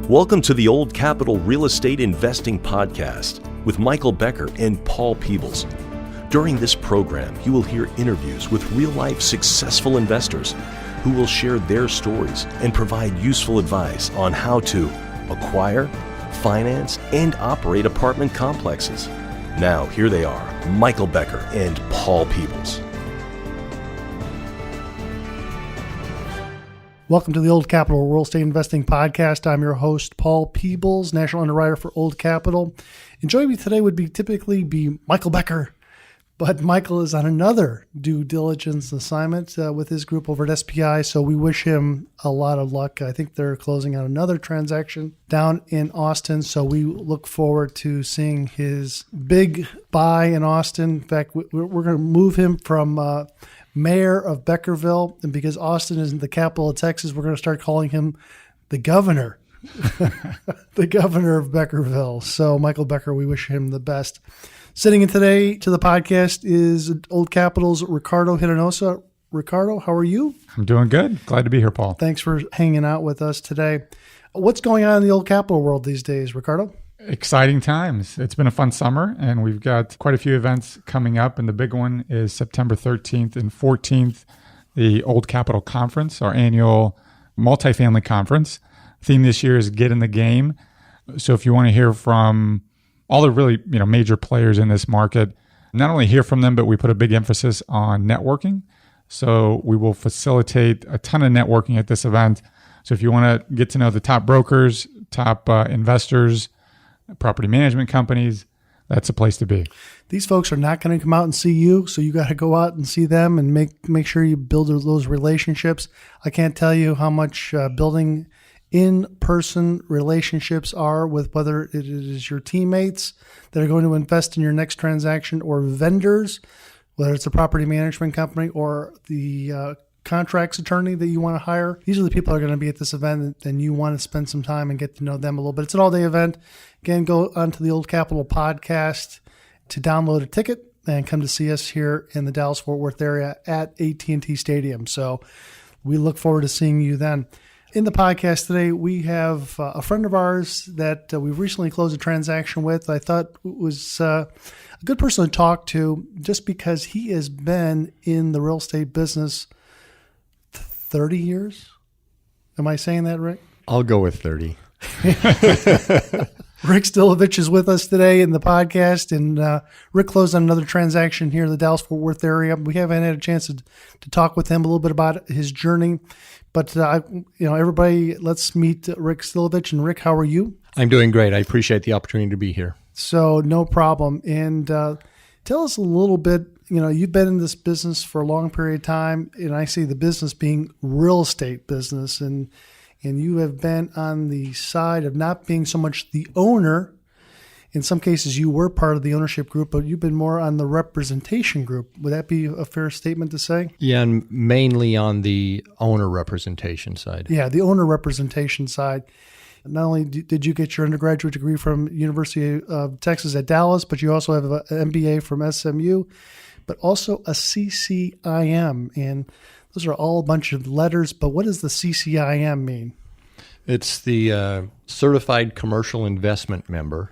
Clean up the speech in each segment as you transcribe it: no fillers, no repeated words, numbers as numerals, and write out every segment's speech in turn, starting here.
Welcome to the Old Capital Real Estate Investing Podcast with Michael Becker and Paul Peebles. During this program, you will hear interviews with real-life successful investors who will share their stories and provide useful advice on how to acquire, finance, and operate apartment complexes. Now, here they are, Michael Becker and Paul Peebles. Welcome to the Old Capital Real Estate Investing Podcast. I'm your host, Paul Peebles, National Underwriter for Old Capital. And joining me today would typically be Michael Becker, but Michael is on another due diligence assignment with his group over at SPI, so we wish him a lot of luck. I think they're closing out another transaction down in Austin, so we look forward to seeing his big buy in Austin. In fact, we're going to move him from mayor of Beckerville, and because Austin isn't the capital of Texas, we're going to start calling him the governor, the governor of Beckerville. So Michael Becker, we wish him the best. Sitting in today to the podcast is Old Capital's Ricardo Hinojosa. Ricardo, how are you? I'm doing good. Glad to be here, Paul. Thanks for hanging out with us today. What's going on in the Old Capital world these days, Ricardo? Exciting times. It's been a fun summer, and we've got quite a few events coming up, and the big one is September 13th and 14th, the Old Capital Conference, our annual multifamily conference. Theme this year is Get in the Game. So if you want to hear from all the really major players in this market, not only hear from them, but we put a big emphasis on networking. So we will facilitate a ton of networking at this event. So if you want to get to know the top brokers, top investors, property management companies, that's a place to be. These folks are not going to come out and see you, so you got to go out and see them and make sure you build those relationships. I can't tell you how much building in-person relationships are with whether it is your teammates that are going to invest in your next transaction or vendors, whether it's a property management company or the contracts attorney that you want to hire. These are the people that are going to be at this event, and you want to spend some time and get to know them a little bit. It's an all-day event. Again, go onto the Old Capital podcast to download a ticket and come to see us here in the Dallas-Fort Worth area at AT&T Stadium. So we look forward to seeing you then. In the podcast today, we have a friend of ours that we've recently closed a transaction with. I thought was a good person to talk to just because he has been in the real estate business 30 years? Am I saying that right? I'll go with 30. Rick Stilovich is with us today in the podcast, and Rick closed on another transaction here in the Dallas-Fort Worth area. We haven't had a chance to talk with him a little bit about his journey, but everybody, let's meet Rick Stilovich. And Rick, how are you? I'm doing great. I appreciate the opportunity to be here. So no problem. And tell us a little bit. You've been in this business for a long period of time, and I see the business being real estate business, and you have been on the side of not being so much the owner. In some cases, you were part of the ownership group, but you've been more on the representation group. Would that be a fair statement to say? Yeah, and mainly on the owner representation side. Yeah, the owner representation side. Not only did you get your undergraduate degree from University of Texas at Dallas, but you also have an MBA from SMU, but also a CCIM. And those are all a bunch of letters, but what does the CCIM mean? It's the Certified Commercial Investment Member,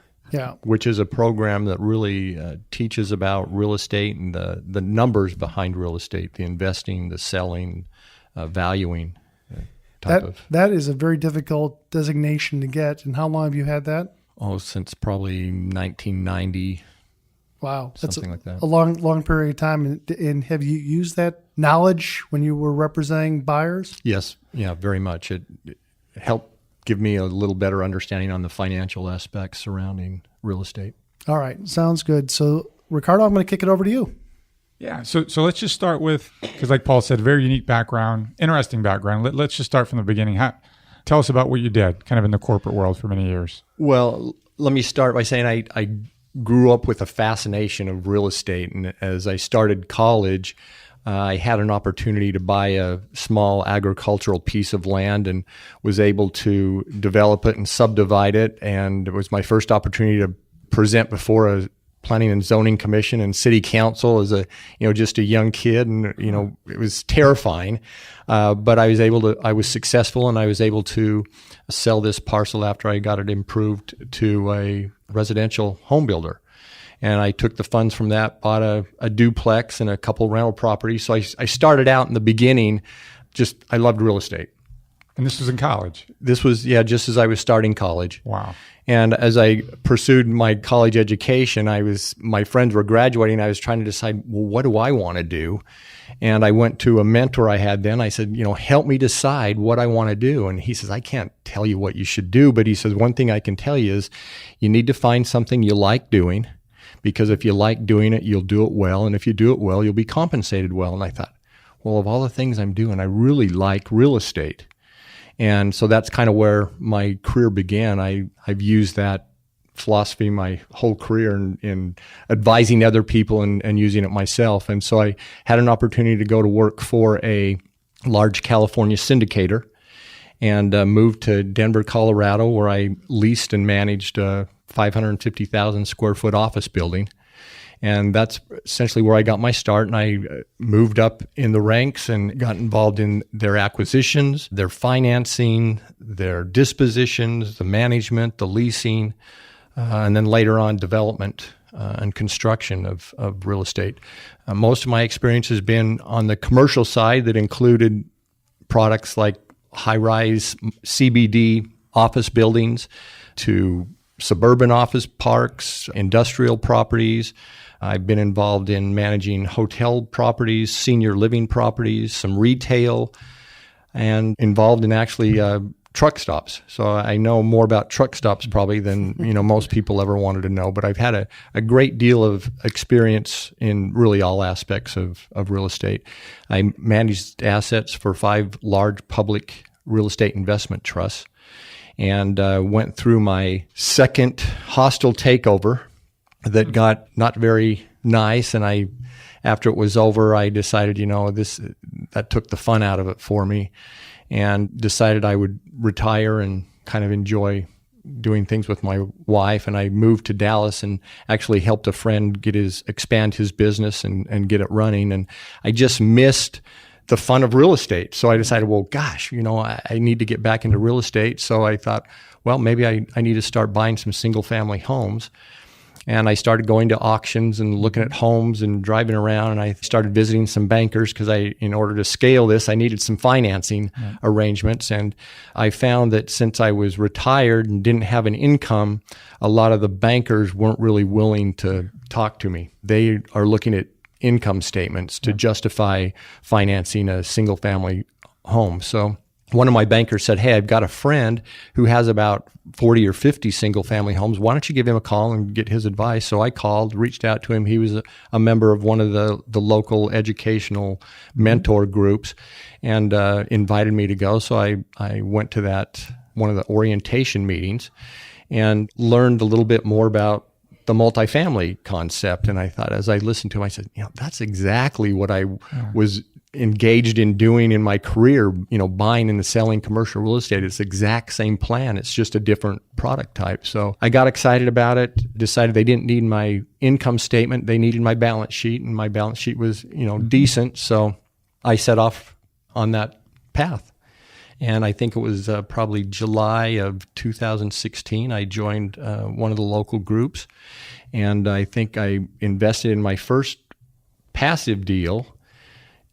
which is a program that really teaches about real estate and the numbers behind real estate, the investing, the selling, valuing type of. That is a very difficult designation to get. And how long have you had that? Oh, since probably 1990. Wow, that's something like that. A long period of time. And have you used that knowledge when you were representing buyers? Yes, yeah, very much. It helped give me a little better understanding on the financial aspects surrounding real estate. All right, sounds good. So, Ricardo, I'm going to kick it over to you. Yeah, so let's just start with, because like Paul said, very unique background, interesting background. Let's just start from the beginning. Tell us about what you did kind of in the corporate world for many years. Well, let me start by saying I grew up with a fascination of real estate. And as I started college, I had an opportunity to buy a small agricultural piece of land and was able to develop it and subdivide it. And it was my first opportunity to present before a Planning and Zoning Commission and City Council as just a young kid, and it was terrifying. But I was successful, and I was able to sell this parcel after I got it improved to a residential home builder. And I took the funds from that, bought a duplex and a couple rental properties. So I started out in the beginning, I loved real estate. And this was in college? This was, just as I was starting college. Wow. And as I pursued my college education, my friends were graduating. I was trying to decide, well, what do I want to do? And I went to a mentor I had then. I said, help me decide what I want to do. And he says, I can't tell you what you should do, but he says, one thing I can tell you is you need to find something you like doing, because if you like doing it, you'll do it well. And if you do it well, you'll be compensated well. And I thought, well, of all the things I'm doing, I really like real estate. And so that's kind of where my career began. I've used that philosophy my whole career in advising other people and using it myself. And so I had an opportunity to go to work for a large California syndicator and moved to Denver, Colorado, where I leased and managed a 550,000 square foot office building. And that's essentially where I got my start. And I moved up in the ranks and got involved in their acquisitions, their financing, their dispositions, the management, the leasing, and then later on development and construction of real estate. Most of my experience has been on the commercial side that included products like high-rise CBD office buildings to suburban office parks, industrial properties. I've been involved in managing hotel properties, senior living properties, some retail, and involved in actually truck stops. So I know more about truck stops probably than most people ever wanted to know. But I've had a great deal of experience in really all aspects of real estate. I managed assets for 5 large public real estate investment trusts, and went through my second hostile takeover that got not very nice. And after it was over, I decided, that took the fun out of it for me, and decided I would retire and kind of enjoy doing things with my wife. And I moved to Dallas and actually helped a friend expand his business and get it running. And I just missed the fun of real estate. So I decided, well, gosh, I need to get back into real estate. So I thought, well, maybe I need to start buying some single family homes. And I started going to auctions and looking at homes and driving around. And I started visiting some bankers because in order to scale this, I needed some financing arrangements. And I found that since I was retired and didn't have an income, a lot of the bankers weren't really willing to talk to me. They are looking at income statements to justify financing a single family home. So one of my bankers said, hey, I've got a friend who has about 40 or 50 single family homes. Why don't you give him a call and get his advice? So I called, reached out to him. He was a member of one of the local educational mentor groups, and invited me to go. So I went to one of the orientation meetings and learned a little bit more about the multifamily concept. And I thought, as I listened to him, I said, that's exactly what I was engaged in doing in my career, buying and selling commercial real estate. It's the exact same plan. It's just a different product type. So I got excited about it, decided they didn't need my income statement. They needed my balance sheet, and my balance sheet was, decent. So I set off on that path. And I think it was probably July of 2016, I joined one of the local groups. And I think I invested in my first passive deal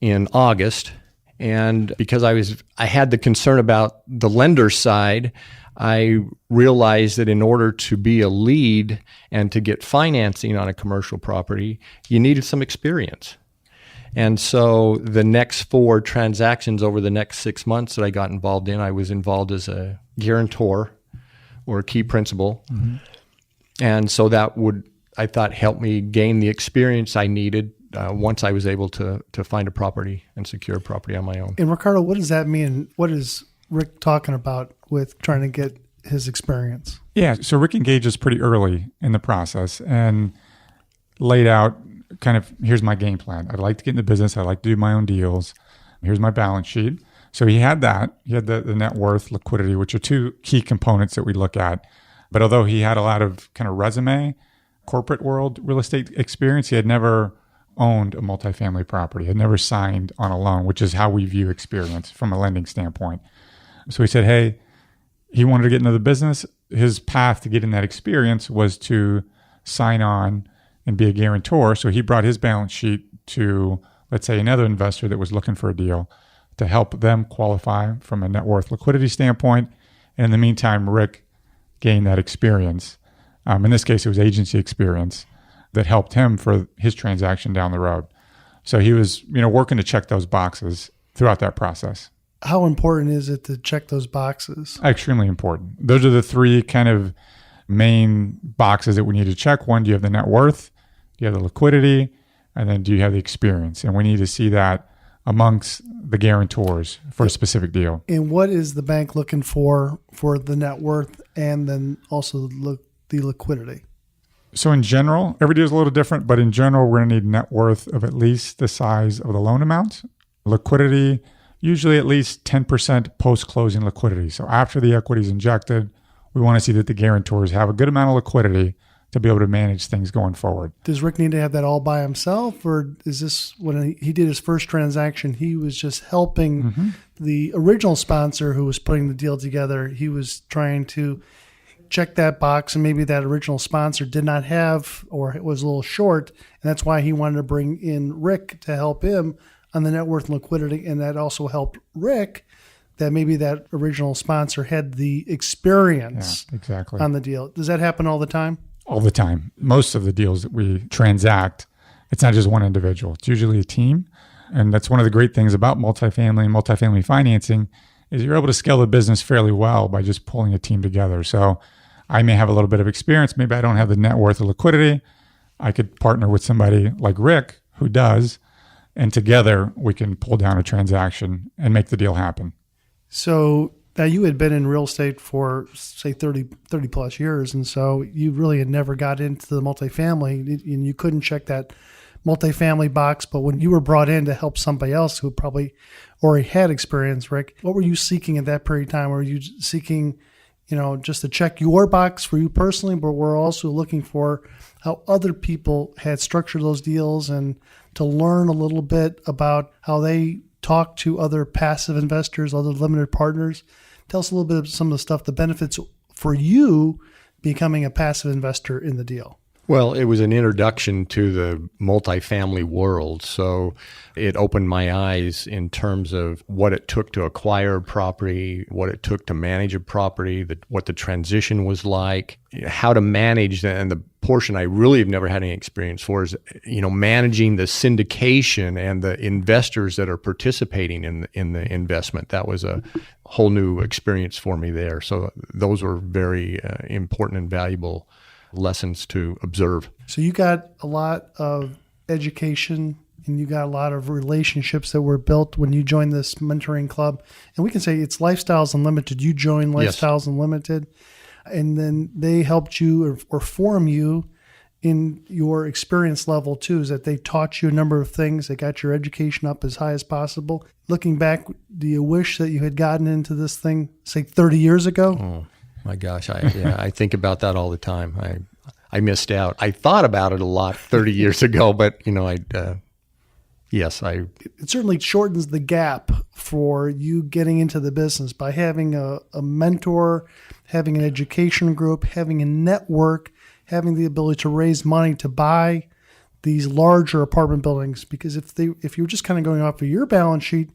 in August. And because I had the concern about the lender side, I realized that in order to be a lead and to get financing on a commercial property, you needed some experience. And so the next 4 transactions over the next 6 months that I got involved in, I was involved as a guarantor or a key principal. Mm-hmm. And so that would, I thought, help me gain the experience I needed once I was able to find a property and secure a property on my own. And Ricardo, what does that mean? What is Rick talking about with trying to get his experience? Yeah, so Rick engaged us pretty early in the process and laid out kind of, here's my game plan. I'd like to get into business. I'd like to do my own deals. Here's my balance sheet. So he had that. He had the net worth, liquidity, which are 2 key components that we look at. But although he had a lot of kind of resume corporate world real estate experience. He had never owned a multifamily property, had never signed on a loan, which is how we view experience from a lending standpoint. So he said, hey, he wanted to get into the business. His path to getting that experience was to sign on and be a guarantor. So he brought his balance sheet to, let's say, another investor that was looking for a deal to help them qualify from a net worth liquidity standpoint. And in the meantime, Rick gained that experience. In this case, it was agency experience that helped him for his transaction down the road. So he was, working to check those boxes throughout that process. How important is it to check those boxes? Extremely important. Those are the three kind of main boxes that we need to check. One, do you have the net worth? Do you have the liquidity? And then do you have the experience? And we need to see that amongst the guarantors for a specific deal. And what is the bank looking for the net worth and then also the liquidity? So in general, every deal is a little different, but in general, we're going to need net worth of at least the size of the loan amount. Liquidity, usually at least 10% post-closing liquidity. So after the equity is injected, we want to see that the guarantors have a good amount of liquidity to be able to manage things going forward. Does Rick need to have that all by himself, or is this when he did his first transaction, he was just helping the original sponsor who was putting the deal together? He was trying to check that box, and maybe that original sponsor did not have, or it was a little short, and that's why he wanted to bring in Rick to help him on the net worth and liquidity, and that also helped Rick that maybe that original sponsor had the experience exactly on the deal. Does that happen all the time? All the time. Most of the deals that we transact, it's not just one individual. It's usually a team, and that's one of the great things about multifamily and multifamily financing is you're able to scale the business fairly well by just pulling a team together. So I may have a little bit of experience. Maybe I don't have the net worth or liquidity. I could partner with somebody like Rick who does, and together we can pull down a transaction and make the deal happen. So now you had been in real estate for, say, 30 plus years, and so you really had never got into the multifamily, and you couldn't check that multifamily box. But when you were brought in to help somebody else who probably already had experience, Rick, what were you seeking at that period of time? Were you seeking just to check your box for you personally, but we're also looking for how other people had structured those deals and to learn a little bit about how they talk to other passive investors, other limited partners? Tell us a little bit of some of the stuff, the benefits for you becoming a passive investor in the deal. Well, it was an introduction to the multifamily world. So it opened my eyes in terms of what it took to acquire a property, what it took to manage a property, what the transition was like, how to manage and the portion I really have never had any experience for is, managing the syndication and the investors that are participating in the investment. That was a whole new experience for me there. So those were very important and valuable lessons to observe. So you got a lot of education and you got a lot of relationships that were built when you joined this mentoring club. And we can say it's Lifestyles Unlimited. You joined Lifestyles Unlimited, and then they helped you or form you in your experience level too, is that they taught you a number of things. They got your education up as high as possible. Looking back, do you wish that you had gotten into this thing, say, 30 years ago? Oh. My gosh, I think about that all the time. I missed out. I thought about it a lot 30 years ago, but it certainly shortens the gap for you getting into the business by having a mentor, having an education group, having a network, having the ability to raise money to buy these larger apartment buildings. Because if you're just kind of going off of your balance sheet,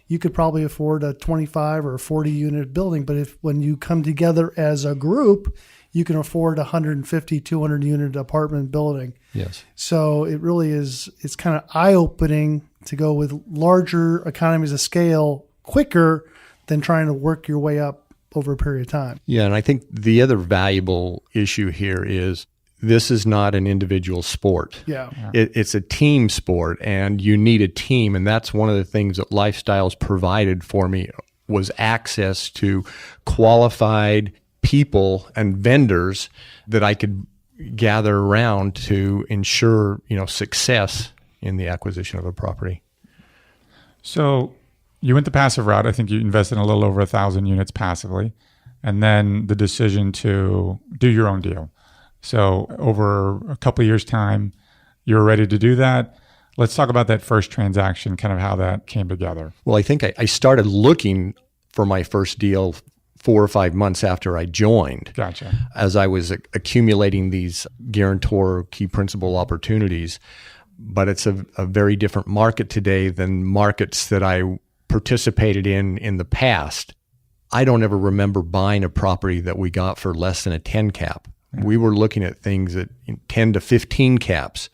you could probably afford a 25 or a 40 unit building. But when you come together as a group, you can afford a 150, 200 unit apartment building. Yes. So it really is, it's kind of eye opening to go with larger economies of scale quicker than trying to work your way up over a period of time. Yeah. And I think the other valuable issue here is this is not an individual sport. Yeah. It's a team sport, and you need a team. And that's one of the things that Lifestyles provided for me was access to qualified people and vendors that I could gather around to ensure, success in the acquisition of a property. So you went the passive route. I think you invested in a little over 1,000 units passively, and then the decision to do your own deal. So over a couple of years' time, you were ready to do that. Let's talk about that first transaction, kind of how that came together. Well, I think I started looking for my first deal 4 or 5 months after I joined. Gotcha. As I was accumulating these guarantor key principal opportunities. But it's a very different market today than markets that I participated in the past. I don't ever remember buying a property that we got for less than a 10 cap. We were looking at things at 10 to 15 caps.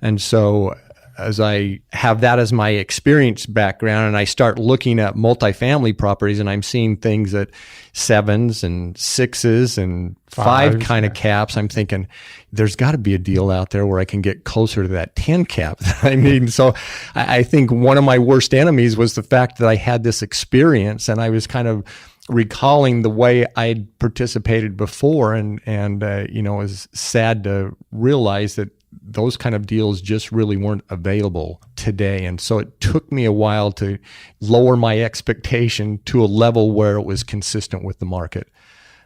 And so as I have that as my experience background and I start looking at multifamily properties and I'm seeing things at 7s and 6s and 5 kind of caps, I'm thinking there's got to be a deal out there where I can get closer to that 10 cap that I need. And so I think one of my worst enemies was the fact that I had this experience and I was kind of recalling the way I'd participated before and it was sad to realize that those kind of deals just really weren't available today. And so it took me a while to lower my expectation to a level where it was consistent with the market.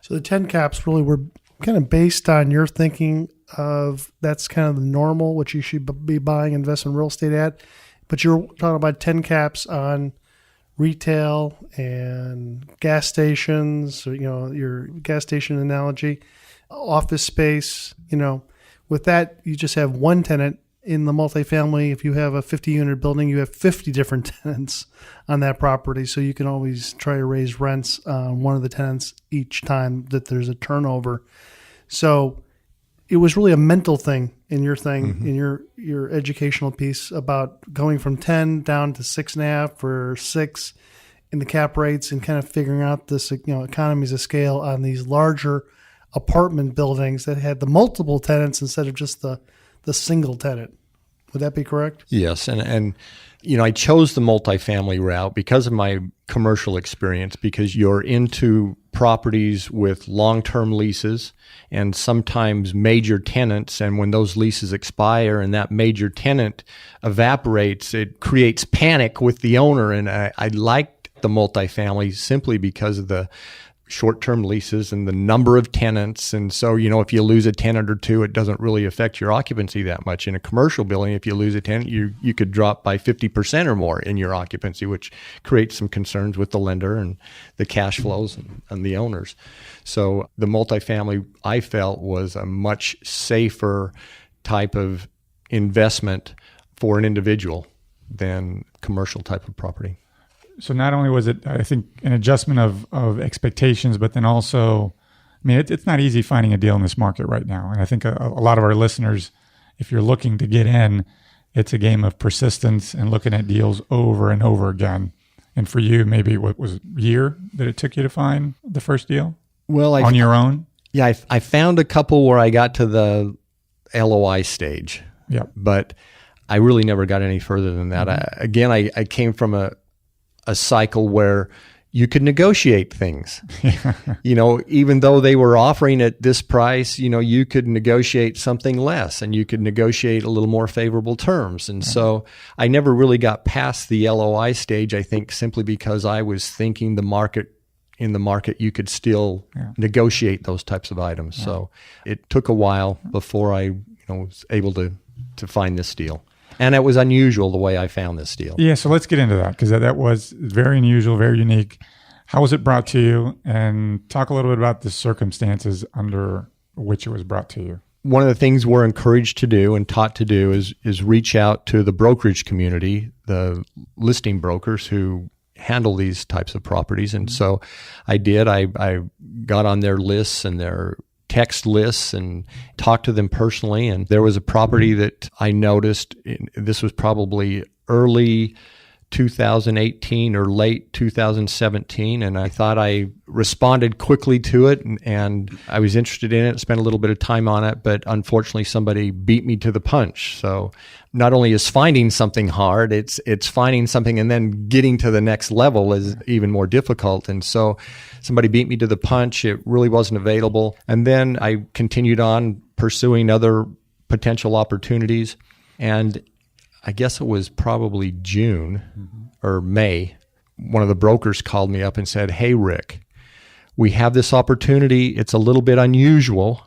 So the 10 caps really were kind of based on your thinking of that's kind of the normal, what you should be buying investment real estate at. But you're talking about 10 caps on retail and gas stations, your gas station analogy, office space, With that, you just have one tenant. In the multifamily, if you have a 50-unit building, you have 50 different tenants on that property. So you can always try to raise rents on one of the tenants each time that there's a turnover. So it was really a mental thing in your thing, in your educational piece about going from 10 down to 6.5 or 6 in the cap rates and kind of figuring out this, economies of scale on these larger apartment buildings that had the multiple tenants instead of just the single tenant. Would that be correct? Yes. And I chose the multifamily route because of my commercial experience, because you're into properties with long-term leases and sometimes major tenants. And when those leases expire and that major tenant evaporates, it creates panic with the owner. And I liked the multifamily simply because of the short-term leases and the number of tenants. And so, if you lose a tenant or two, it doesn't really affect your occupancy that much. In a commercial building, if you lose a tenant, you could drop by 50% or more in your occupancy, which creates some concerns with the lender and the cash flows and the owners. So the multifamily, I felt, was a much safer type of investment for an individual than commercial type of property. So not only was it, I think, an adjustment of expectations, but then also, it's not easy finding a deal in this market right now. And I think a lot of our listeners, if you're looking to get in, it's a game of persistence and looking at deals over and over again. And for you, maybe what was a year that it took you to find the first deal? Well, on your own? Yeah, I found a couple where I got to the LOI stage. Yeah, but I really never got any further than that. I came from a cycle where you could negotiate things. Even though they were offering at this price, you could negotiate something less and you could negotiate a little more favorable terms. And so I never really got past the LOI stage, I think, simply because I was thinking in the market, you could still negotiate those types of items. Yeah. So it took a while before I was able to find this deal. And it was unusual the way I found this deal. Yeah, so let's get into that because that was very unusual, very unique. How was it brought to you? And talk a little bit about the circumstances under which it was brought to you. One of the things we're encouraged to do and taught to do is reach out to the brokerage community, the listing brokers who handle these types of properties. And so I did. I got on their lists and their text lists and talked to them personally. And there was a property that I noticed. This was probably early 2018 or late 2017. And I thought I responded quickly to it and I was interested in it, spent a little bit of time on it, but unfortunately somebody beat me to the punch. So not only is finding something hard, it's finding something and then getting to the next level is even more difficult. And so somebody beat me to the punch. It really wasn't available. And then I continued on pursuing other potential opportunities. And I guess it was probably June or May, one of the brokers called me up and said, "Hey, Rick, we have this opportunity. It's a little bit unusual,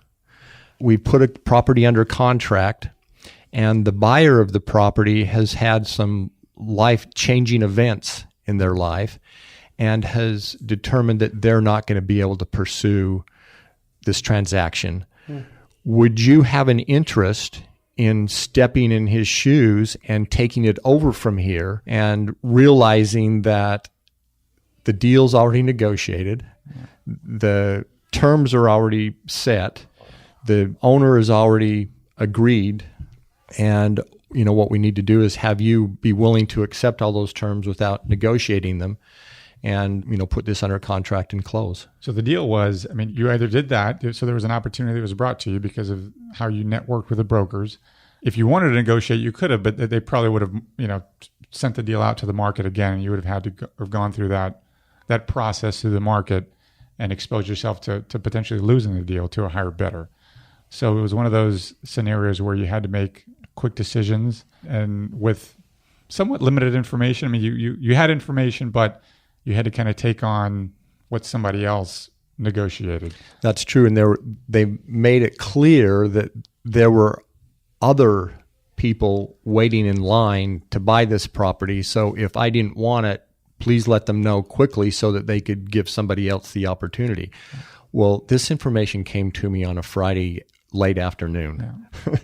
We put a property under contract, and the buyer of the property has had some life-changing events in their life and has determined that they're not going to be able to pursue this transaction. Would you have an interest in stepping in his shoes and taking it over from here and realizing that the deal's already negotiated, the terms are already set, the owner has already agreed, and what we need to do is have you be willing to accept all those terms without negotiating them and put this under contract and close. So the deal was, you either did that, so there was an opportunity that was brought to you because of how you networked with the brokers. If you wanted to negotiate, you could have, but they probably would have, sent the deal out to the market again, and you would have had to have gone through that process through the market and expose yourself to potentially losing the deal to a higher bidder. So it was one of those scenarios where you had to make quick decisions and with somewhat limited information. You had information, but you had to kind of take on what somebody else negotiated. That's true. And they made it clear that there were other people waiting in line to buy this property. So if I didn't want it, please let them know quickly so that they could give somebody else the opportunity. Well, this information came to me on a Friday late afternoon. Yeah.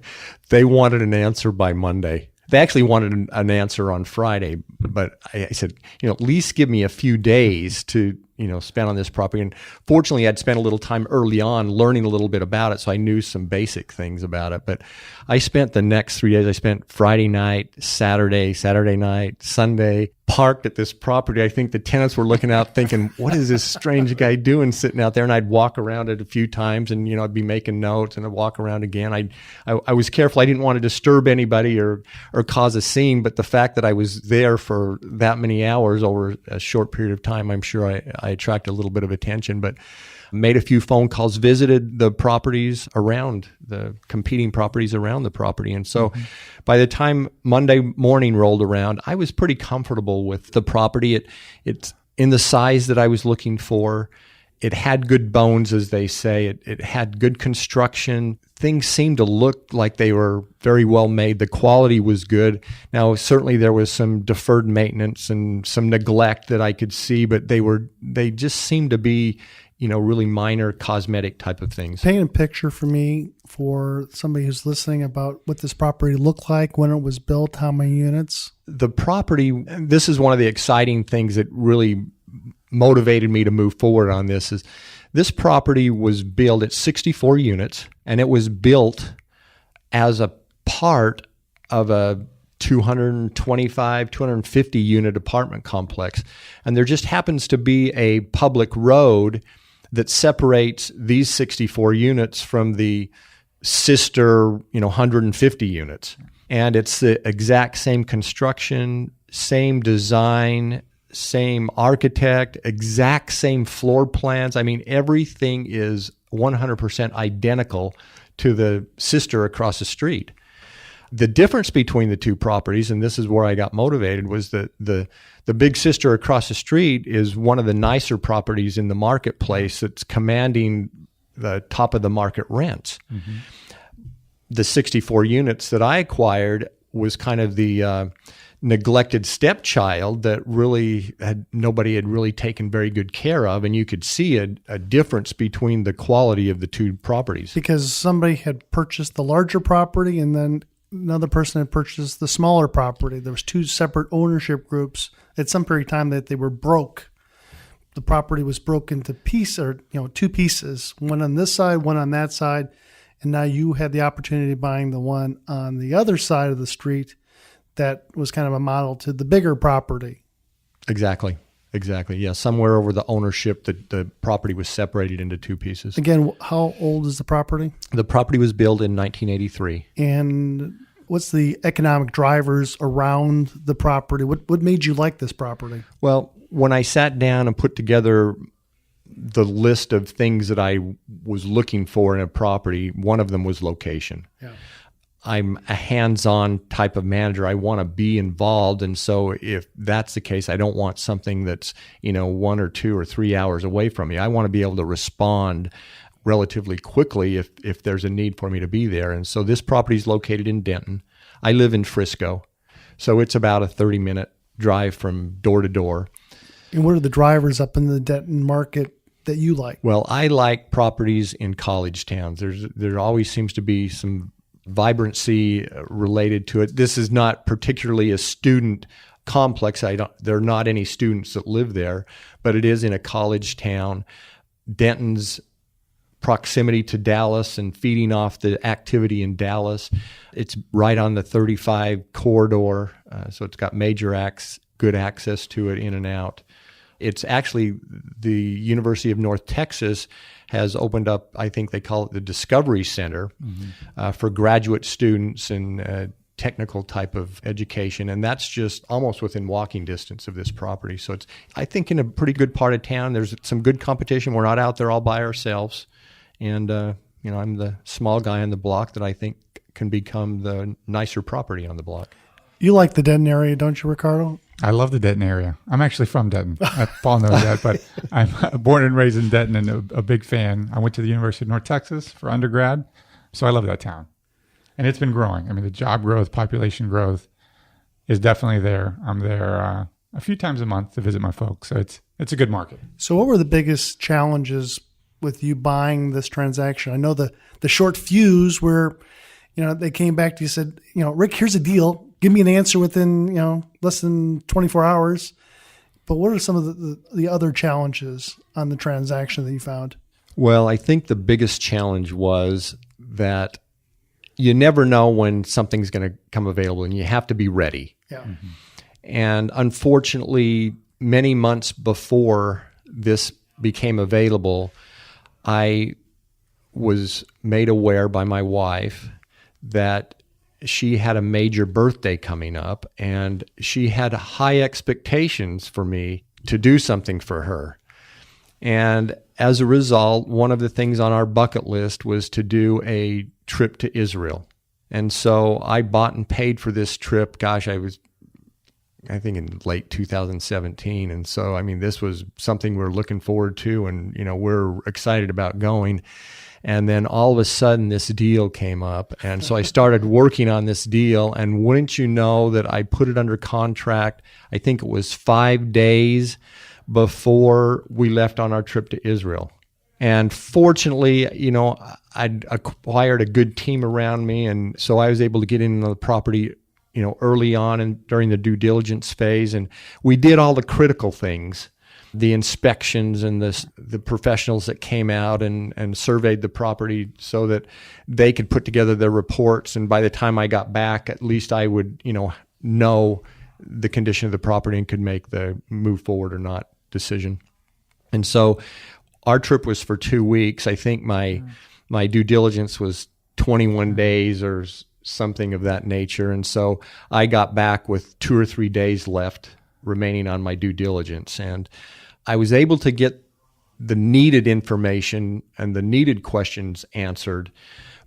They wanted an answer by Monday. They actually wanted an answer on Friday, but I said, at least give me a few days to, spend on this property. And fortunately, I'd spent a little time early on learning a little bit about it, so I knew some basic things about it. But I spent the next 3 days, I spent Friday night, Saturday night, Sunday, parked at this property. I think the tenants were looking out thinking, what is this strange guy doing sitting out there? And I'd walk around it a few times and, I'd be making notes and I'd walk around again. I was careful. I didn't want to disturb anybody or cause a scene, but the fact that I was there for that many hours over a short period of time, I'm sure I attracted a little bit of attention, but made a few phone calls, visited the properties around, the competing properties around the property. And so by the time Monday morning rolled around, I was pretty comfortable with the property. It's in the size that I was looking for. It had good bones, as they say. It had good construction. Things seemed to look like they were very well made. The quality was good. Now, certainly there was some deferred maintenance and some neglect that I could see, but they just seemed to be really minor cosmetic type of things. Paint a picture for me, for somebody who's listening, about what this property looked like, when it was built, how many units. The property, this is one of the exciting things that really motivated me to move forward on this, is this property was built at 64 units, and it was built as a part of a 225, 250 unit apartment complex. And there just happens to be a public road that separates these 64 units from the sister, 150 units. And it's the exact same construction, same design, same architect, exact same floor plans. Everything is 100% identical to the sister across the street. The difference between the two properties, and this is where I got motivated, was that the big sister across the street is one of the nicer properties in the marketplace that's commanding the top of the market rents. Mm-hmm. The 64 units that I acquired was kind of the neglected stepchild that nobody had really taken very good care of, and you could see a difference between the quality of the two properties. Because somebody had purchased the larger property and then another person had purchased the smaller property. There was two separate ownership groups at some period of time that they were broke. The property was broken into two pieces, one on this side, one on that side. And now you had the opportunity of buying the one on the other side of the street that was kind of a model to the bigger property. Exactly. Yeah. Somewhere over the ownership, the property was separated into two pieces. Again, how old is the property? The property was built in 1983. And what's the economic drivers around the property? What made you like this property? Well, when I sat down and put together the list of things that I was looking for in a property, one of them was location. Yeah. I'm a hands-on type of manager. I want to be involved. And so if that's the case, I don't want something that's, 1 or 2 or 3 hours away from me. I want to be able to respond relatively quickly if there's a need for me to be there. And so this property is located in Denton. I live in Frisco, so it's about a 30-minute drive from door to door. And what are the drivers up in the Denton market that you like? Well, I like properties in college towns. There always seems to be some vibrancy related to it. This is not particularly a student complex. There are not any students that live there, but it is in a college town. Denton's proximity to Dallas and feeding off the activity in Dallas. It's right on the 35 corridor, so it's got good access to it in and out. It's actually the University of North Texas has opened up, I think they call it the Discovery Center, for graduate students and technical type of education. And that's just almost within walking distance of this property. So it's, I think, in a pretty good part of town. There's some good competition. We're not out there all by ourselves. And, I'm the small guy on the block that I think can become the nicer property on the block. You like the Denton area, don't you, Ricardo? I love the Denton area. I'm actually from Denton. Paul knows that, but I'm born and raised in Denton and a big fan. I went to the University of North Texas for undergrad, so I love that town. And it's been growing. I mean, the job growth, population growth is definitely there. I'm there a few times a month to visit my folks, so it's a good market. So what were the biggest challenges with you buying this transaction? I know the short fuse where, they came back to you and said, Rick, here's a deal. Give me an answer within, less than 24 hours. But what are some of the other challenges on the transaction that you found? Well, I think the biggest challenge was that you never know when something's going to come available, and you have to be ready. Yeah. Mm-hmm. And unfortunately, many months before this became available, I was made aware by my wife that she had a major birthday coming up, and she had high expectations for me to do something for her. And as a result, one of the things on our bucket list was to do a trip to Israel. And so I bought and paid for this trip. Gosh, I think in late 2017. And so, this was something we're looking forward to, and, we're excited about going. And then all of a sudden this deal came up. And so I started working on this deal, and wouldn't you know that I put it under contract, I think it was 5 days before we left on our trip to Israel. And fortunately, I'd acquired a good team around me. And so I was able to get into the property, early on and during the due diligence phase. And we did all the critical things, the inspections and the professionals that came out and surveyed the property so that they could put together their reports. And by the time I got back, at least I would, know the condition of the property and could make the move forward or not decision. And so our trip was for 2 weeks. I think my due diligence was 21 days or something of that nature. And so I got back with 2 or 3 days left remaining on my due diligence. And I was able to get the needed information and the needed questions answered,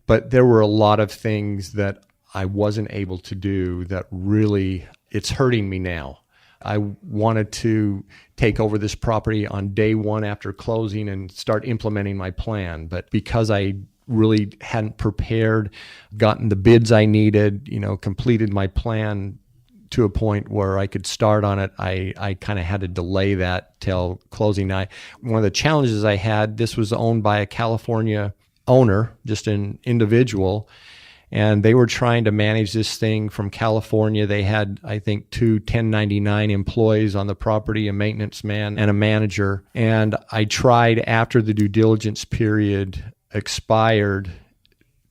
but there were a lot of things that I wasn't able to do that really, it's hurting me now. I wanted to take over this property on day one after closing and start implementing my plan. But because I really hadn't prepared, gotten the bids I needed, completed my plan to a point where I could start on it, I kind of had to delay that till closing night. One of the challenges I had, this was owned by a California owner, just an individual, and they were trying to manage this thing from California. They had, I think, 2 1099 employees on the property, a maintenance man and a manager. And I tried, after the due diligence period expired,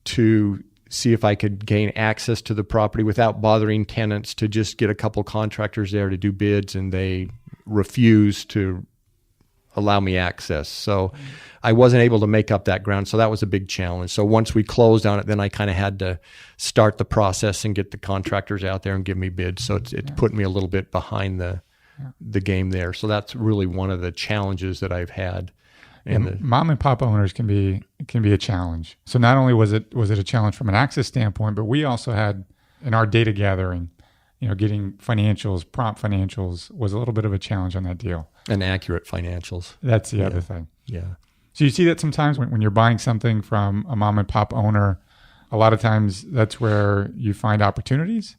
to see if I could gain access to the property without bothering tenants, to just get a couple contractors there to do bids, and they refused to allow me access. So I wasn't able to make up that ground. So that was a big challenge. So once we closed on it, then I kind of had to start the process and get the contractors out there and give me bids. So it's put me a little bit behind the game there. So that's really one of the challenges that I've had. And mom and pop owners can be a challenge. So not only was it a challenge from an access standpoint, but we also had, in our data gathering, getting financials, prompt financials was a little bit of a challenge on that deal. And accurate financials. That's the other thing. Yeah. So you see that sometimes when you're buying something from a mom and pop owner, a lot of times that's where you find opportunities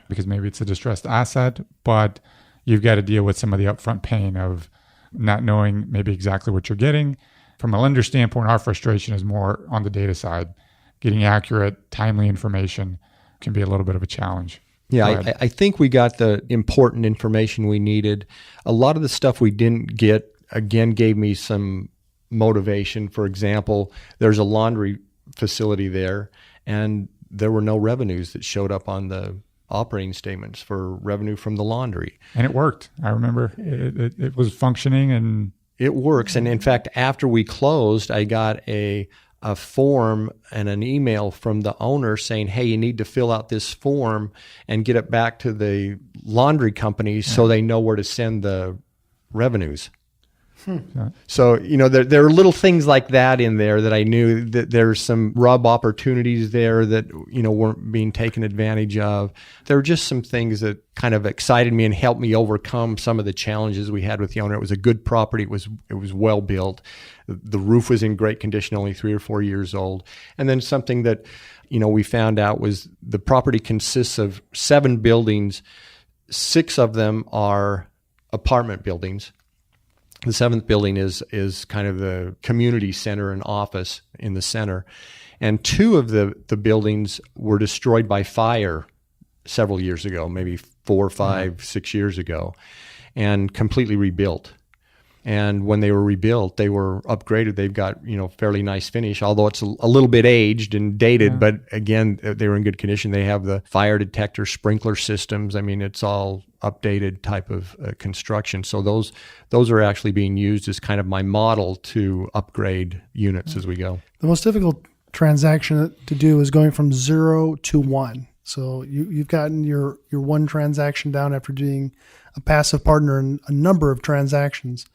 because maybe it's a distressed asset, but you've got to deal with some of the upfront pain of not knowing maybe exactly what you're getting. From a lender standpoint, our frustration is more on the data side. Getting accurate, timely information can be a little bit of a challenge. Yeah, I think we got the important information we needed. A lot of the stuff we didn't get, again, gave me some motivation. For example, there's a laundry facility there, and there were no revenues that showed up on the operating statements for revenue from the laundry. And it worked. I remember it was functioning, and it works. And in fact, after we closed, I got a form and an email from the owner saying, hey, you need to fill out this form and get it back to the laundry company so they know where to send the revenues. So, there are little things like that in there that I knew that there's some rub opportunities there that, weren't being taken advantage of. There were just some things that kind of excited me and helped me overcome some of the challenges we had with the owner. It was a good property. It was well built. The roof was in great condition, only 3 or 4 years old. And then something that, we found out was the property consists of 7 buildings. 6 of them are apartment buildings. The 7th building is kind of the community center and office in the center. And 2 of the buildings were destroyed by fire several years ago, maybe 4, 5, 6 years ago, and completely rebuilt. And when they were rebuilt, they were upgraded. They've got, fairly nice finish, although it's a little bit aged and dated. But again, they were in good condition. They have the fire detector, sprinkler systems. I mean, it's all updated type of construction. So those are actually being used as kind of my model to upgrade units as we go. The most difficult transaction to do is going from 0 to 1. So you've gotten your one transaction down after doing a passive partner in a number of transactions.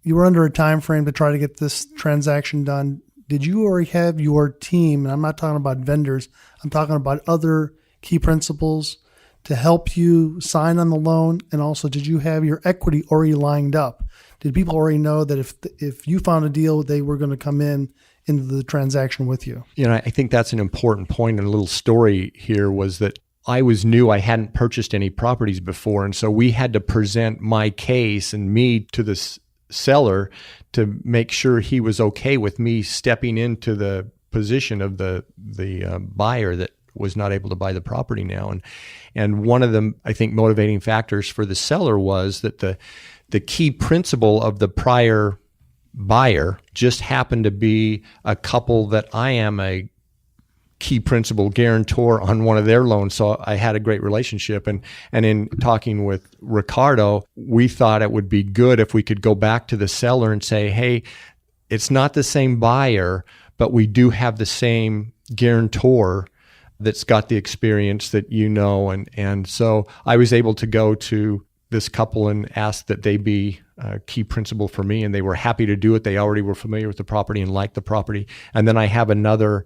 You were under a time frame to try to get this transaction done. Did you already have your team, and I'm not talking about vendors, I'm talking about other key principals to help you sign on the loan? And also, did you have your equity already lined up? Did people already know that if you found a deal, they were going to come into the transaction with you? I think that's an important point. And a little story here was that I was new. I hadn't purchased any properties before. And so we had to present my case and me to the seller to make sure he was okay with me stepping into the position of the buyer that was not able to buy the property now. And one of the, I think, motivating factors for the seller was that the key principle of the prior buyer just happened to be a couple that I am a key principal guarantor on one of their loans. So I had a great relationship. And in talking with Ricardo, we thought it would be good if we could go back to the seller and say, hey, it's not the same buyer, but we do have the same guarantor that's got the experience that and so I was able to go to this couple and ask that they be a key principal for me, and they were happy to do it. They already were familiar with the property and liked the property. And then I have another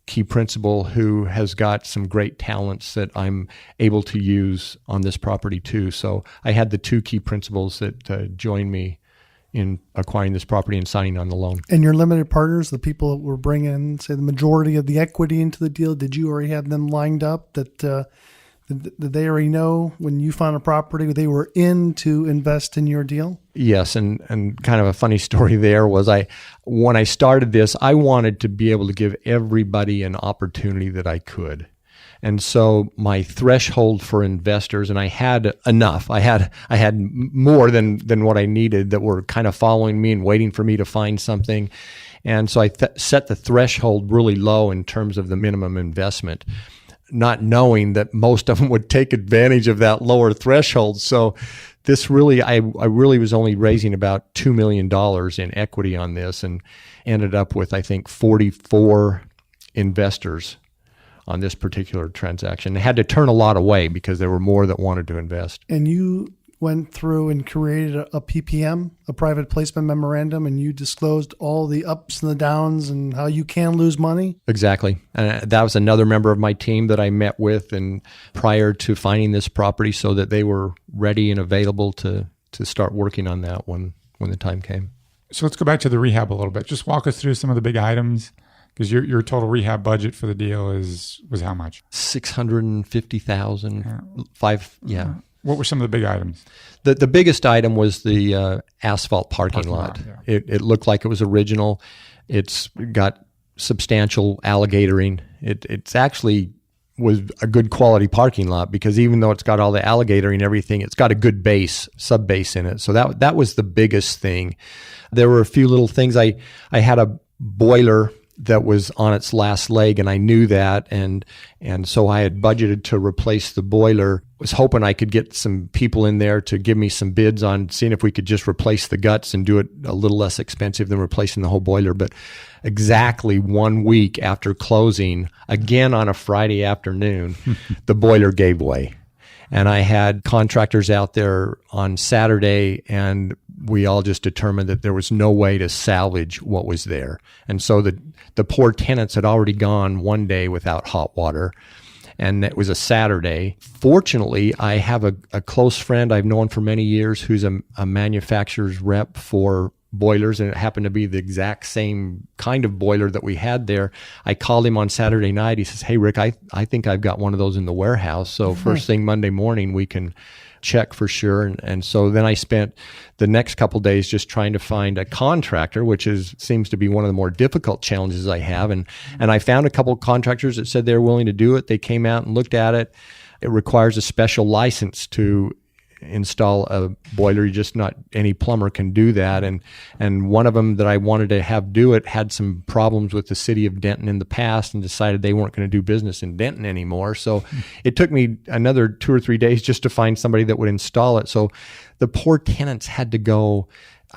key principal who has got some great talents that I'm able to use on this property too. So I had the 2 key principals that joined me in acquiring this property and signing on the loan. And your limited partners, the people that were bringing, say, the majority of the equity into the deal, did you already have them lined up that did they already know when you found a property they were in to invest in your deal? Yes, and kind of a funny story there was when I started this, I wanted to be able to give everybody an opportunity that I could. And so my threshold for investors, and I had enough. I had more than what I needed that were kind of following me and waiting for me to find something. And so I set the threshold really low in terms of the minimum investment, not knowing that most of them would take advantage of that lower threshold. So this really, I really was only raising about $2 million in equity on this, and ended up with, I think, 44 investors on this particular transaction. They had to turn a lot away because there were more that wanted to invest. And you went through and created a PPM, a private placement memorandum, and you disclosed all the ups and the downs and how you can lose money? Exactly. And that was another member of my team that I met with and prior to finding this property, so that they were ready and available to start working on that when the time came. So let's go back to the rehab a little bit. Just walk us through some of the big items, because your total rehab budget for the deal was how much? $650,000. What were some of the big items? The biggest item was the asphalt parking lot. Yeah. It looked like it was original. It's got substantial alligatoring. It's actually was a good quality parking lot, because even though it's got all the alligatoring and everything, it's got a good sub base in it. So that was the biggest thing. There were a few little things. I had a boiler that was on its last leg, and I knew that, and so I had budgeted to replace the boiler. Was hoping I could get some people in there to give me some bids on seeing if we could just replace the guts and do it a little less expensive than replacing the whole boiler. But exactly 1 week after closing, again on a Friday afternoon, the boiler gave way. And I had contractors out there on Saturday, and we all just determined that there was no way to salvage what was there. And so the poor tenants had already gone one day without hot water, and it was a Saturday. Fortunately, I have a close friend I've known for many years who's a manufacturer's rep for boilers, and it happened to be the exact same kind of boiler that we had there. I called him on Saturday night. He says, "Hey, Rick, I think I've got one of those in the warehouse. So first thing Monday morning, we can check for sure." And so then I spent the next couple of days just trying to find a contractor, which seems to be one of the more difficult challenges I have. And I found a couple of contractors that said they were willing to do it. They came out and looked at it. It requires a special license to install a boiler. Just not any plumber can do that. And one of them that I wanted to have do it had some problems with the city of Denton in the past and decided they weren't going to do business in Denton anymore. So it took me another 2 or 3 days just to find somebody that would install it. So the poor tenants had to go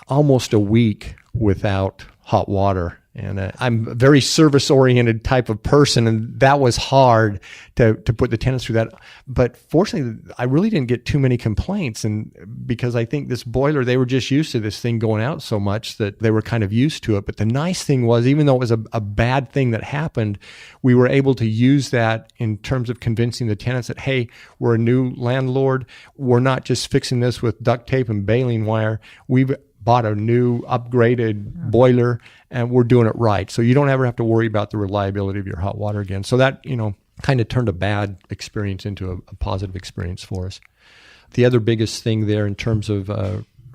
almost a week without hot water. And I'm a very service-oriented type of person, and that was hard to put the tenants through that. But fortunately, I really didn't get too many complaints, and because I think this boiler, they were just used to this thing going out so much that they were kind of used to it. But the nice thing was, even though it was a bad thing that happened, we were able to use that in terms of convincing the tenants that, hey, we're a new landlord. We're not just fixing this with duct tape and baling wire. We've bought a new upgraded boiler, and we're doing it right. So you don't ever have to worry about the reliability of your hot water again. So that, kind of turned a bad experience into a positive experience for us. The other biggest thing there in terms of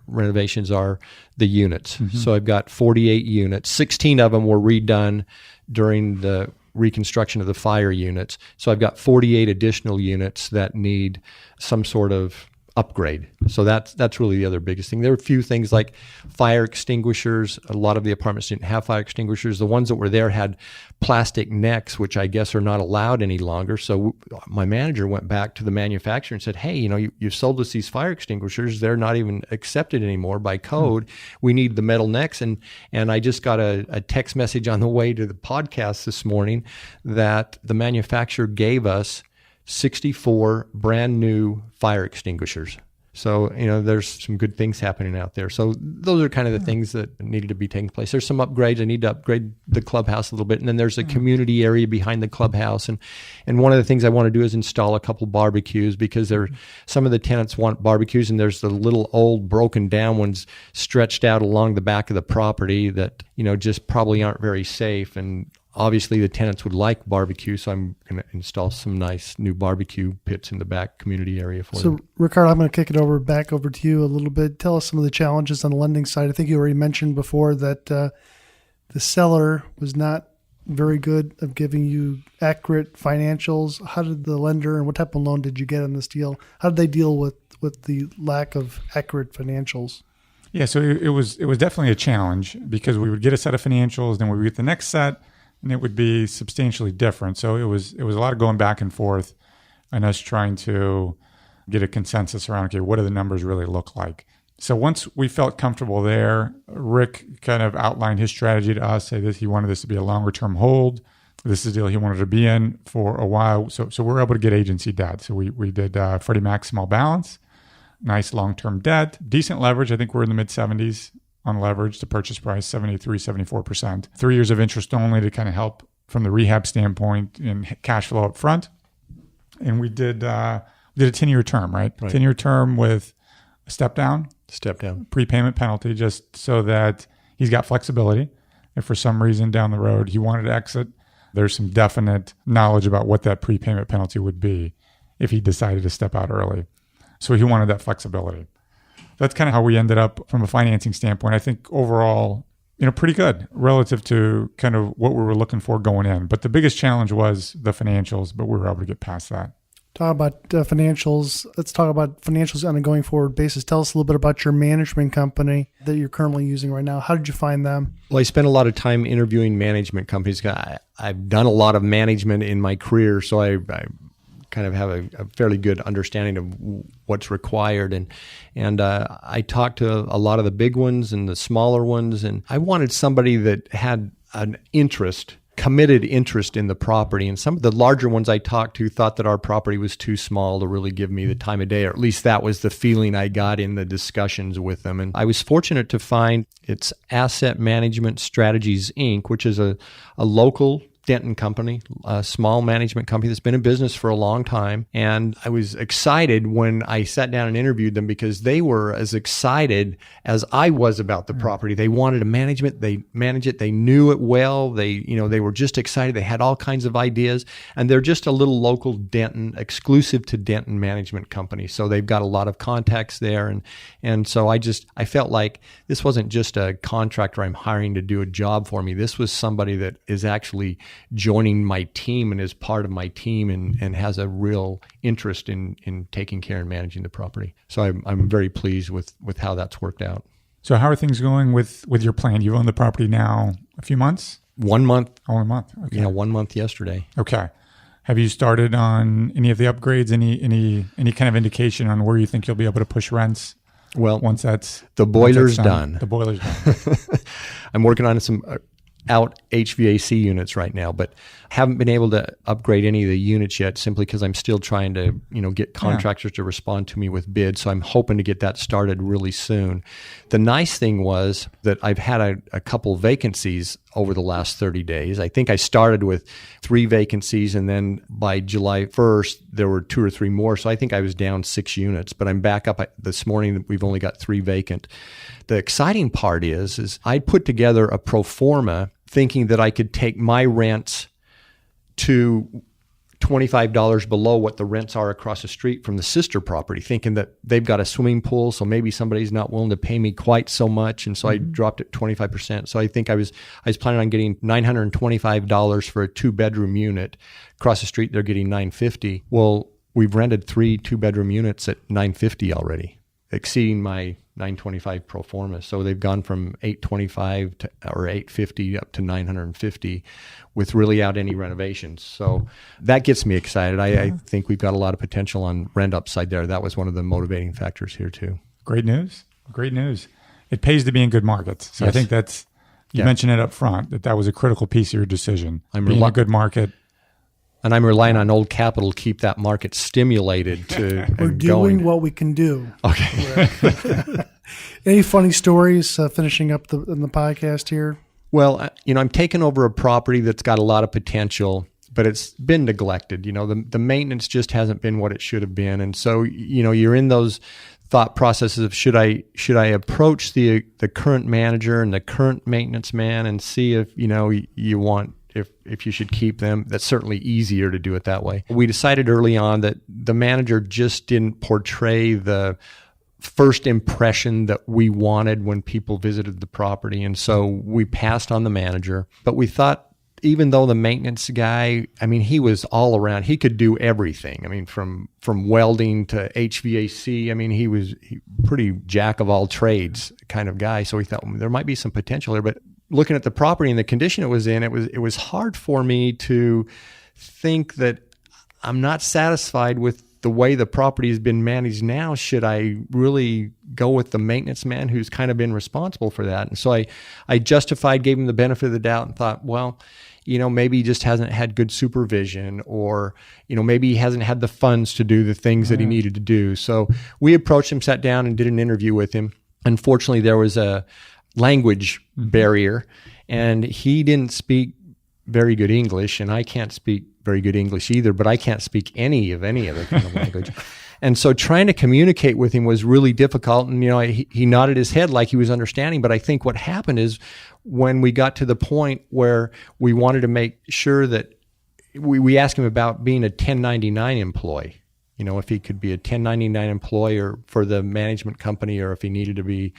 renovations are the units. Mm-hmm. So I've got 48 units. 16 of them were redone during the reconstruction of the fire units. So I've got 48 additional units that need some sort of upgrade. So that's really the other biggest thing. There are a few things like fire extinguishers. A lot of the apartments didn't have fire extinguishers. The ones that were there had plastic necks, which I guess are not allowed any longer. So my manager went back to the manufacturer and said, "Hey, you sold us these fire extinguishers. They're not even accepted anymore by code. We need the metal necks." And I just got a text message on the way to the podcast this morning that the manufacturer gave us 64 brand new fire extinguishers. So, there's some good things happening out there. So those are kind of the things that needed to be taking place. There's some upgrades. I need to upgrade the clubhouse a little bit. And then there's a community area behind the clubhouse. And one of the things I want to do is install a couple barbecues, because some of the tenants want barbecues, and there's the little old broken down ones stretched out along the back of the property that, just probably aren't very safe. And obviously, the tenants would like barbecue, so I'm going to install some nice new barbecue pits in the back community area for them. So, Ricardo, I'm going to kick it back over to you a little bit. Tell us some of the challenges on the lending side. I think you already mentioned before that the seller was not very good at giving you accurate financials. How did the lender, and what type of loan did you get on this deal? How did they deal with the lack of accurate financials? Yeah, so it was definitely a challenge, because we would get a set of financials, then we would get the next set, and it would be substantially different. So it was a lot of going back and forth and us trying to get a consensus around, okay, what do the numbers really look like? So once we felt comfortable there, Rick kind of outlined his strategy to us, say that he wanted this to be a longer term hold. This is a deal he wanted to be in for a while. So we were able to get agency debt. So we did Freddie Mac small balance, nice long-term debt, decent leverage. I think we're in the mid-70s on leverage to purchase price, 73, 74%. 3 years of interest only to kind of help from the rehab standpoint and cash flow up front. And we did a 10-year term, right? 10-year term with a step down, prepayment penalty, just so that he's got flexibility. If for some reason down the road he wanted to exit, there's some definite knowledge about what that prepayment penalty would be if he decided to step out early. So he wanted that flexibility. That's kind of how we ended up from a financing standpoint. I think overall, pretty good relative to kind of what we were looking for going in. But the biggest challenge was the financials, but we were able to get past that. Talk about financials. Let's talk about financials on a going forward basis. Tell us a little bit about your management company that you're currently using right now. How did you find them? Well, I spent a lot of time interviewing management companies. I've done a lot of management in my career, so I kind of have a fairly good understanding of what's required. And I talked to a lot of the big ones and the smaller ones, and I wanted somebody that had an committed interest in the property. And some of the larger ones I talked to thought that our property was too small to really give me the time of day, or at least that was the feeling I got in the discussions with them. And I was fortunate to find it's Asset Management Strategies, Inc., which is a local Denton company, a small management company that's been in business for a long time. And I was excited when I sat down and interviewed them because they were as excited as I was about the property. They wanted to manage it. They manage it. They knew it well. They were just excited. They had all kinds of ideas. And they're just a little local Denton, exclusive to Denton management company. So they've got a lot of contacts there. And so I felt like this wasn't just a contractor I'm hiring to do a job for me. This was somebody that is actually joining my team and is part of my team and has a real interest in taking care and managing the property. So I'm very pleased with how that's worked out. So how are things going with your plan? You've owned the property now a few months? 1 month. Only a month. Okay. Yeah, 1 month yesterday. Okay. Have you started on any of the upgrades? Any kind of indication on where you think you'll be able to push rents? Well, once that's done. The boiler's done. I'm working on some out HVAC units right now, but haven't been able to upgrade any of the units yet simply because I'm still trying to, get contractors to respond to me with bids. So I'm hoping to get that started really soon. The nice thing was that I've had a couple vacancies over the last 30 days. I think I started with 3 vacancies, and then by July 1st, there were 2 or 3 more. So I think I was down 6 units, but I'm back up this morning. We've only got 3 vacant. The exciting part is I put together a pro forma thinking that I could take my rents to $25 below what the rents are across the street from the sister property, thinking that they've got a swimming pool, so maybe somebody's not willing to pay me quite so much, and so I dropped it 25%. So I think I was planning on getting $925 for a 2-bedroom unit. Across the street, they're getting $950. Well, we've rented 3 2-bedroom units at $950 already, exceeding my $925 pro forma. So they've gone from $825 or $850 up to $950 with really out any renovations. So that gets me excited. I think we've got a lot of potential on rent upside there. That was one of the motivating factors here too. Great news. Great news. It pays to be in good markets. So yes. I think that's, you mentioned it up front, that was a critical piece of your decision. Being in a good market. And I'm relying on Old Capital to keep that market stimulated to We're doing what we can do. Okay. Any funny stories finishing up in the podcast here? Well, I'm taking over a property that's got a lot of potential, but it's been neglected. The maintenance just hasn't been what it should have been. And so, you're in those thought processes of should I approach the current manager and the current maintenance man and see if, if you should keep them. That's certainly easier to do it that way. We decided early on that the manager just didn't portray the first impression that we wanted when people visited the property. And so we passed on the manager. But we thought, even though the maintenance guy, he was all around. He could do everything. From welding to HVAC. He was pretty jack of all trades kind of guy. So we thought there might be some potential there. But looking at the property and the condition it was in, it was hard for me to think that I'm not satisfied with the way the property has been managed now. Should I really go with the maintenance man who's kind of been responsible for that? And so I justified, gave him the benefit of the doubt and thought, well, maybe he just hasn't had good supervision, or, maybe he hasn't had the funds to do the things that he needed to do. So we approached him, sat down and did an interview with him. Unfortunately, there was a language barrier, and he didn't speak very good English, and I can't speak very good English either, but I can't speak any other kind of language. And so trying to communicate with him was really difficult. And, he nodded his head like he was understanding. But I think what happened is when we got to the point where we wanted to make sure that we asked him about being a 1099 employee, if he could be a 1099 employee for the management company, or if he needed to be.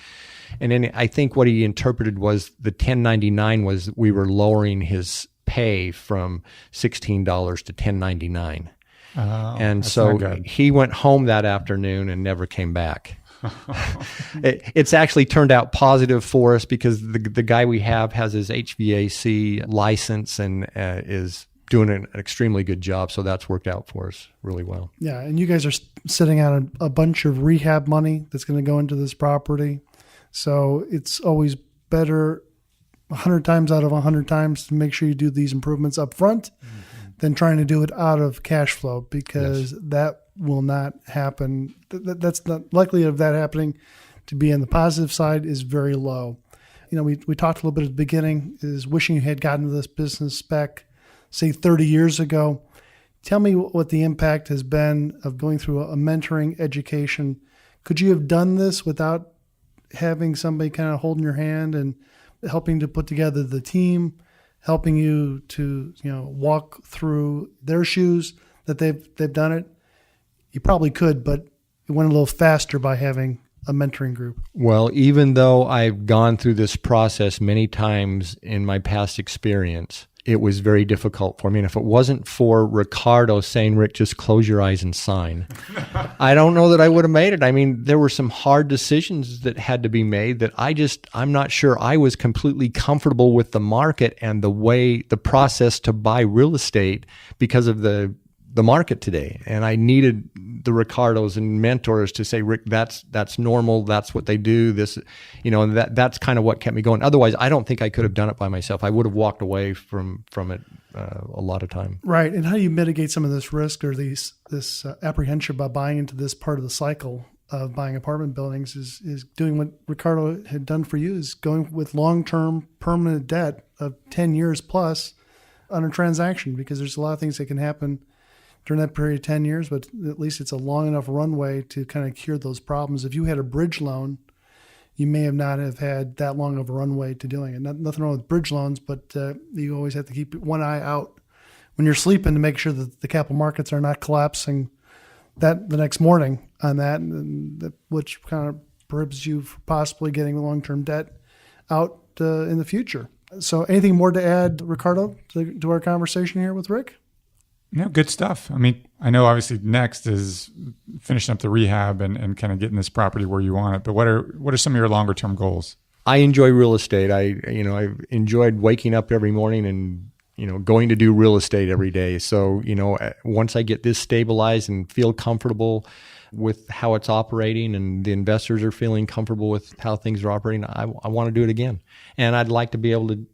And then I think what he interpreted was the 1099 was we were lowering his pay from $16 to $10.99. And so he went home that afternoon and never came back. It's actually turned out positive for us because the guy we have has his HVAC license and is doing an extremely good job. So that's worked out for us really well. Yeah. And you guys are sitting on a bunch of rehab money that's going to go into this property. So it's always better 100 times out of 100 times to make sure you do these improvements up front than trying to do it out of cash flow, because that will not happen. That's not likely of that happening. To be on the positive side is very low. We talked a little bit at the beginning, is wishing you had gotten into this business back, say 30 years ago. Tell me what the impact has been of going through a mentoring education. Could you have done this without having somebody kind of holding your hand and helping to put together the team, helping you to walk through their shoes that they've done it? You probably could, but it went a little faster by having a mentoring group. Well, even though I've gone through this process many times in my past experience, it was very difficult for me. And if it wasn't for Ricardo saying, Rick, just close your eyes and sign, I don't know that I would have made it. I mean, there were some hard decisions that had to be made that I'm not sure I was completely comfortable with the market and the process to buy real estate because of the market today. And I needed the Ricardos and mentors to say, Rick, that's normal. That's what they do. And that's kind of what kept me going. Otherwise, I don't think I could have done it by myself. I would have walked away from it a lot of time. Right. And how do you mitigate some of this risk or this apprehension about buying into this part of the cycle of buying apartment buildings is doing what Ricardo had done for you, is going with long-term permanent debt of 10 years plus on a transaction, because there's a lot of things that can happen during that period of 10 years, but at least it's a long enough runway to kind of cure those problems. If you had a bridge loan, you may have not have had that long of a runway to doing it. Nothing wrong with bridge loans, but you always have to keep one eye out when you're sleeping to make sure that the capital markets are not collapsing that the next morning on that, which kind of prohibits you from possibly getting long-term debt out in the future. So anything more to add, Ricardo, to our conversation here with Rick? No, good stuff. I mean, I know obviously next is finishing up the rehab and kind of getting this property where you want it. But what are some of your longer term goals? I enjoy real estate. I've enjoyed waking up every morning and going to do real estate every day. So once I get this stabilized and feel comfortable with how it's operating and the investors are feeling comfortable with how things are operating, I want to do it again. And I'd like to be able to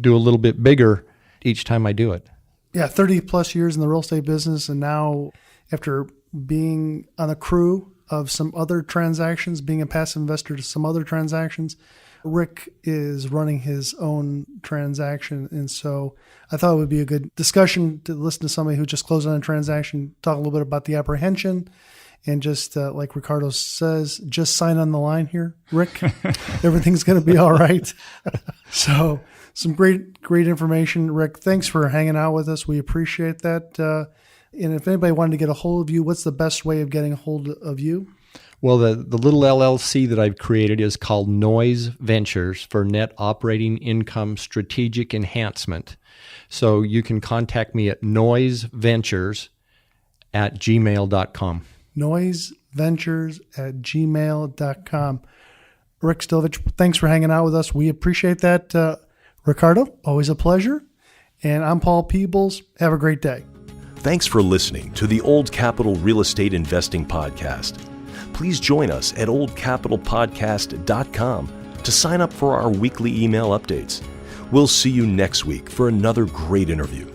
do a little bit bigger each time I do it. Yeah, 30 plus years in the real estate business. And now after being on a crew of some other transactions, being a passive investor to some other transactions, Rick is running his own transaction. And so I thought it would be a good discussion to listen to somebody who just closed on a transaction, talk a little bit about the apprehension, and just like Ricardo says, just sign on the line here, Rick. Everything's going to be all right. So some great information, Rick. Thanks for hanging out with us. We appreciate that. And if anybody wanted to get a hold of you, what's the best way of getting a hold of you? Well, the little LLC that I've created is called Noise Ventures for Net Operating Income Strategic Enhancement. So you can contact me at noiseventures@gmail.com. noiseventures@gmail.com. Rick Stovich, thanks for hanging out with us. We appreciate that. Ricardo, always a pleasure. And I'm Paul Peebles. Have a great day. Thanks for listening to the Old Capital Real Estate Investing Podcast. Please join us at oldcapitalpodcast.com to sign up for our weekly email updates. We'll see you next week for another great interview.